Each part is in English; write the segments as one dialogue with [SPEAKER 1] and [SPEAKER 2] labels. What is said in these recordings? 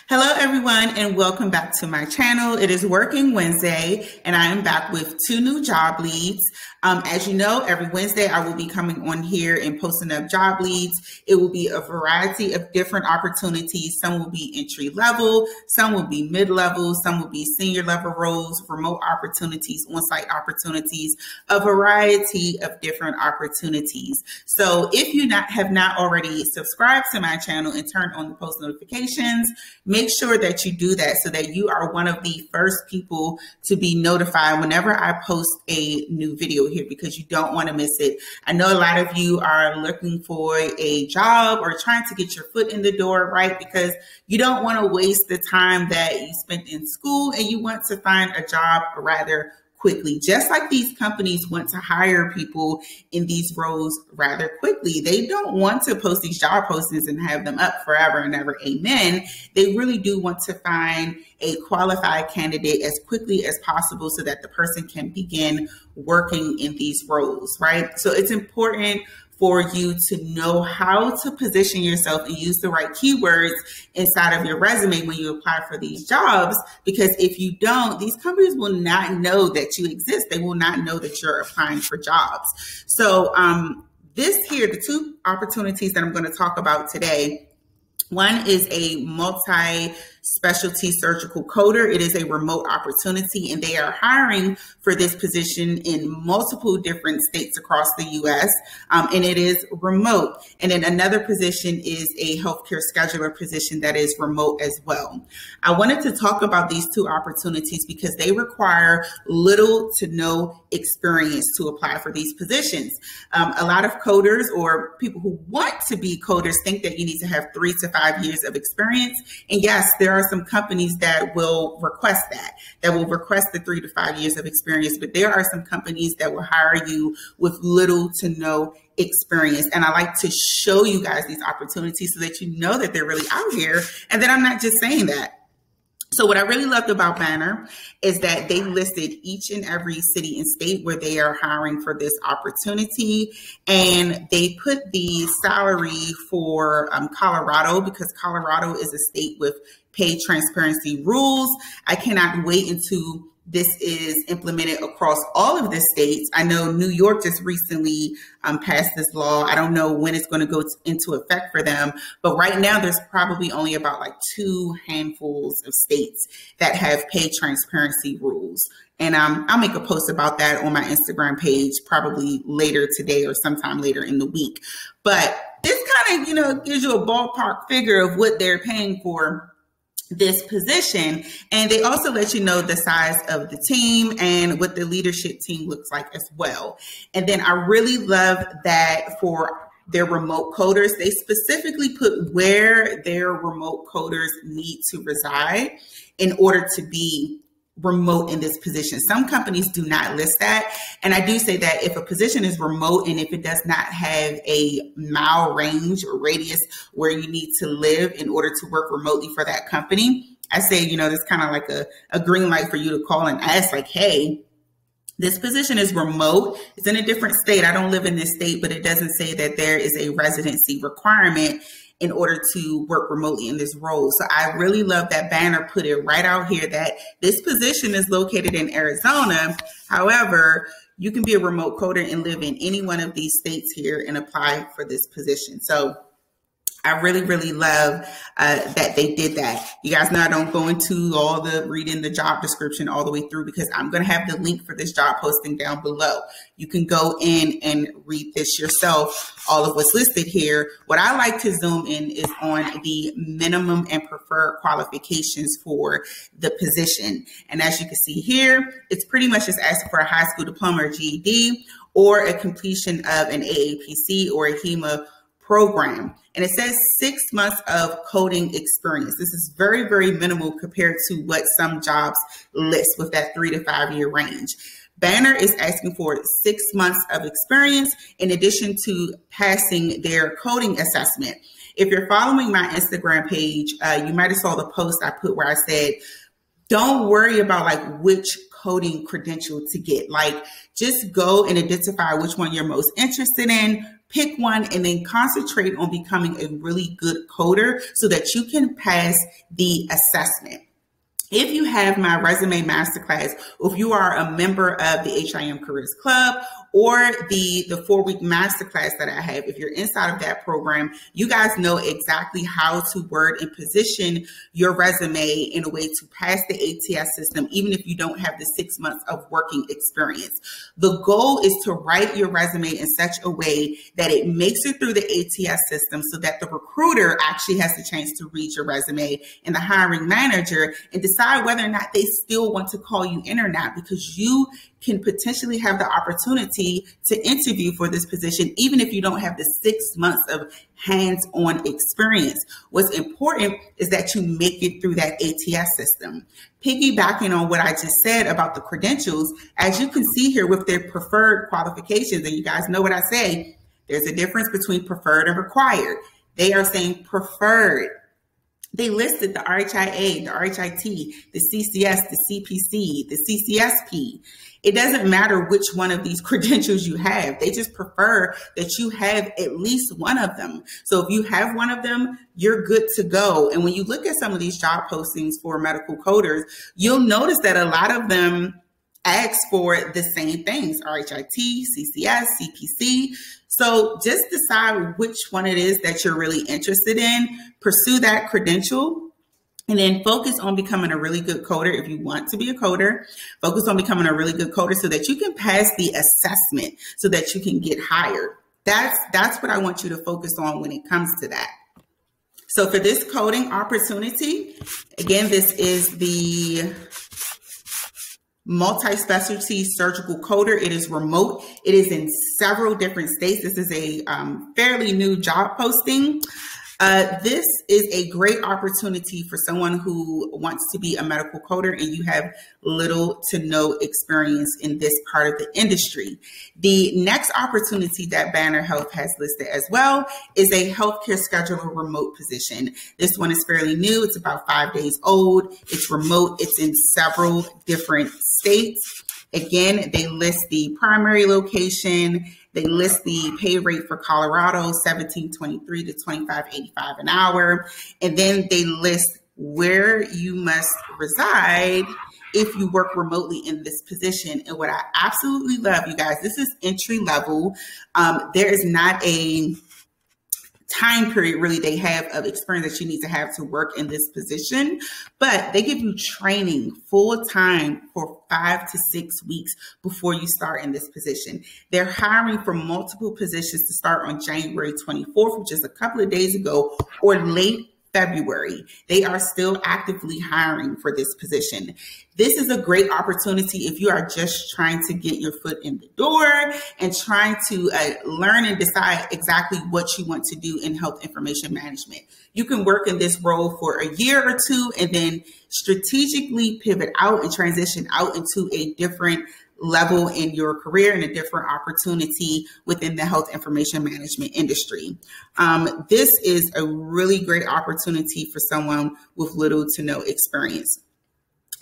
[SPEAKER 1] Hello, everyone, and welcome back to my channel. It is Working Wednesday, and I am back with 2 new job leads. As you know, every Wednesday I will be coming on here and posting up job leads. It will be a variety of different opportunities. Some will be entry level, some will be mid-level, some will be senior level roles, remote opportunities, on-site opportunities, a variety of different opportunities. So if you have not already subscribed to my channel and turned on the post notifications, make sure that you do that so that you are one of the first people to be notified whenever I post a new video here, because you don't want to miss it. I know a lot of you are looking for a job or trying to get your foot in the door, right? Because you don't want to waste the time that you spent in school and you want to find a job rather quickly. Just like these companies want to hire people in these roles rather quickly. They don't want to post these job postings and have them up forever and ever. Amen. They really do want to find a qualified candidate as quickly as possible so that the person can begin working in these roles, right? So it's important for you to know how to position yourself and use the right keywords inside of your resume when you apply for these jobs. Because if you don't, these companies will not know that you exist. They will not know that you're applying for jobs. So the 2 opportunities that I'm going to talk about today. One is a multi-specialty surgical coder. It is a remote opportunity, and they are hiring for this position in multiple different states across the U.S., and it is remote. And then another position is a healthcare scheduler position that is remote as well. I wanted to talk about these 2 opportunities because they require little to no experience to apply for these positions. A lot of coders or people who want to be coders think that you need to have 3 to 5 years of experience. And yes, there are some companies that will request the 3 to 5 years of experience, but there are some companies that will hire you with little to no experience. And I like to show you guys these opportunities so that you know that they're really out here and that I'm not just saying that. So what I really loved about Banner is that they listed each and every city and state where they are hiring for this opportunity. And they put the salary for Colorado, because Colorado is a state with pay transparency rules. I cannot wait until this is implemented across all of the states. I know New York just recently passed this law. I don't know when it's going to go into effect for them, but right now there's probably only about like 2 handfuls of states that have pay transparency rules. And I'll make a post about that on my Instagram page probably later today or sometime later in the week. But this kind of, gives you a ballpark figure of what they're paying for this position. And they also let you know the size of the team and what the leadership team looks like as well. And then I really love that for their remote coders, they specifically put where their remote coders need to reside in order to be remote in this position. Some companies do not list that. And I do say that if a position is remote and if it does not have a mile range or radius where you need to live in order to work remotely for that company, I say, that's kind of like a green light for you to call and ask like, hey, this position is remote. It's in a different state. I don't live in this state, but it doesn't say that there is a residency requirement in order to work remotely in this role. So I really love that Banner put it right out here that this position is located in Arizona. However, you can be a remote coder and live in any one of these states here and apply for this position. So I really, really love that they did that. You guys know I don't go into reading the job description all the way through because I'm going to have the link for this job posting down below. You can go in and read this yourself, all of what's listed here. What I like to zoom in is on the minimum and preferred qualifications for the position. And as you can see here, it's pretty much just asking for a high school diploma or GED or a completion of an AAPC or a HIMA program. And it says 6 months of coding experience. This is very, very minimal compared to what some jobs list with that 3 to 5 year range. Banner is asking for 6 months of experience in addition to passing their coding assessment. If you're following my Instagram page, you might have saw the post I put where I said, don't worry about like which coding credential to get. Like, just go and identify which one you're most interested in, pick one and then concentrate on becoming a really good coder so that you can pass the assessment. If you have my resume masterclass, or if you are a member of the H.I.M Careers Club or the 4-week masterclass that I have, if you're inside of that program, you guys know exactly how to word and position your resume in a way to pass the ATS system, even if you don't have the 6 months of working experience. The goal is to write your resume in such a way that it makes it through the ATS system so that the recruiter actually has the chance to read your resume and the hiring manager and decide whether or not they still want to call you in or not, because you can potentially have the opportunity to interview for this position, even if you don't have the 6 months of hands-on experience. What's important is that you make it through that ATS system. Piggybacking on what I just said about the credentials, as you can see here with their preferred qualifications, and you guys know what I say, there's a difference between preferred and required. They are saying preferred. They listed the RHIA, the RHIT, the CCS, the CPC, the CCSP. It doesn't matter which one of these credentials you have. They just prefer that you have at least one of them. So if you have one of them, you're good to go. And when you look at some of these job postings for medical coders, you'll notice that a lot of them ask for the same things, RHIT, CCS, CPC. So just decide which one it is that you're really interested in, pursue that credential, and then focus on becoming a really good coder. If you want to be a coder, focus on becoming a really good coder so that you can pass the assessment so that you can get hired. That's what I want you to focus on when it comes to that. So for this coding opportunity, again, this is the multi-specialty surgical coder. It is remote. It is in several different states. This is a fairly new job posting. This is a great opportunity for someone who wants to be a medical coder and you have little to no experience in this part of the industry. The next opportunity that Banner Health has listed as well is a healthcare scheduler remote position. This one is fairly new. It's about 5 days old. It's remote. It's in several different states. Again, they list the primary location. They list the pay rate for Colorado, $17.23 to $25.85 an hour. And then they list where you must reside if you work remotely in this position. And what I absolutely love, you guys, this is entry level. There is not a time period really they have of experience that you need to have to work in this position, but they give you training full time for 5 to 6 weeks before you start in this position. They're hiring for multiple positions to start on January 24th, which is a couple of days ago, or late February. They are still actively hiring for this position. This is a great opportunity if you are just trying to get your foot in the door and trying to learn and decide exactly what you want to do in health information management. You can work in this role for a year or two and then strategically pivot out and transition out into a different level in your career and a different opportunity within the health information management industry. This is a really great opportunity for someone with little to no experience.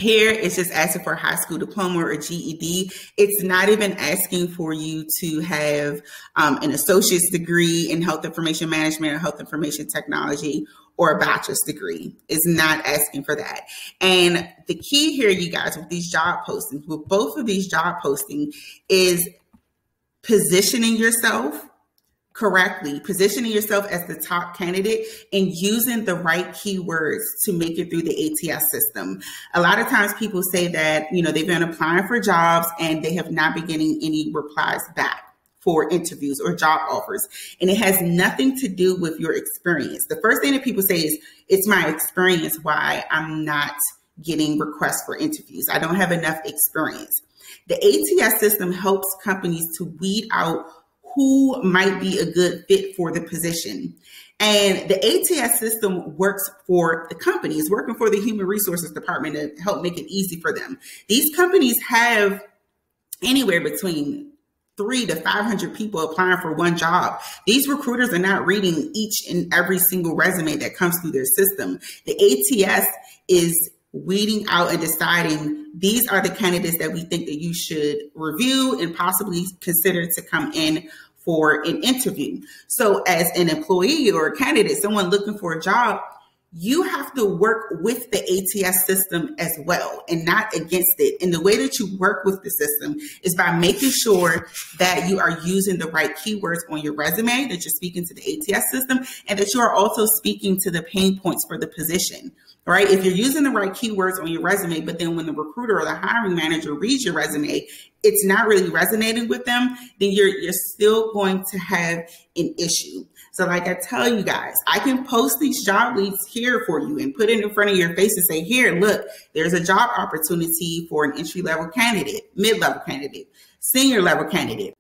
[SPEAKER 1] Here, it's just asking for a high school diploma or GED. It's not even asking for you to have an associate's degree in health information management or health information technology or a bachelor's degree. It's not asking for that. And the key here, you guys, with these job postings, with both of these job postings, is positioning yourself correctly, positioning yourself as the top candidate and using the right keywords to make it through the ATS system. A lot of times people say that, you know, they've been applying for jobs and they have not been getting any replies back for interviews or job offers. And it has nothing to do with your experience. The first thing that people say is, it's my experience why I'm not getting requests for interviews. I don't have enough experience. The ATS system helps companies to weed out who might be a good fit for the position. And the ATS system works for the company. It's working for the human resources department to help make it easy for them. These companies have anywhere between 300 to 500 people applying for one job. These recruiters are not reading each and every single resume that comes through their system. The ATS is weeding out and deciding these are the candidates that we think that you should review and possibly consider to come in for an interview. So as an employee or a candidate, someone looking for a job, you have to work with the ATS system as well and not against it. And the way that you work with the system is by making sure that you are using the right keywords on your resume, that you're speaking to the ATS system, and that you are also speaking to the pain points for the position, right? If you're using the right keywords on your resume, but then when the recruiter or the hiring manager reads your resume, it's not really resonating with them, then you're still going to have an issue. So like I tell you guys, I can post these job leads here for you and put it in front of your face and say, here, look, there's a job opportunity for an entry-level candidate, mid-level candidate, senior-level candidate.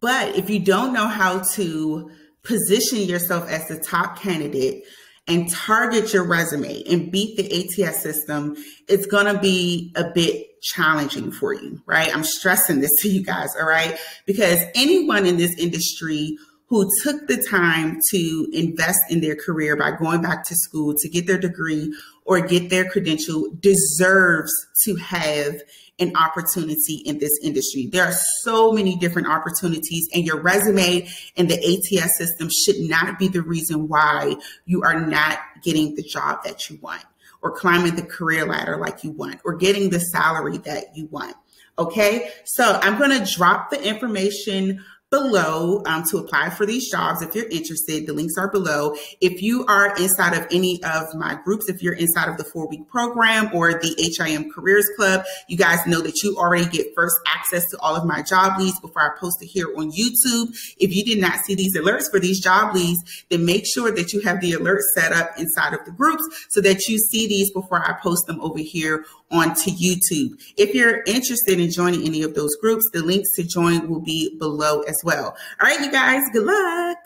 [SPEAKER 1] But if you don't know how to position yourself as the top candidate and target your resume and beat the ATS system, it's going to be a bit challenging for you, right? I'm stressing this to you guys, all right? Because anyone in this industry who took the time to invest in their career by going back to school to get their degree or get their credential deserves to have an opportunity in this industry. There are so many different opportunities, and your resume and the ATS system should not be the reason why you are not getting the job that you want, or climbing the career ladder like you want, or getting the salary that you want. Okay, so I'm going to drop the information below to apply for these jobs. If you're interested, the links are below. If you are inside of any of my groups, if you're inside of the 4-week program or the H.I.M Careers Club, you guys know that you already get first access to all of my job leads before I post it here on YouTube. If you did not see these alerts for these job leads, then make sure that you have the alerts set up inside of the groups so that you see these before I post them over here onto YouTube. If you're interested in joining any of those groups, the links to join will be below as well. All right, you guys, good luck.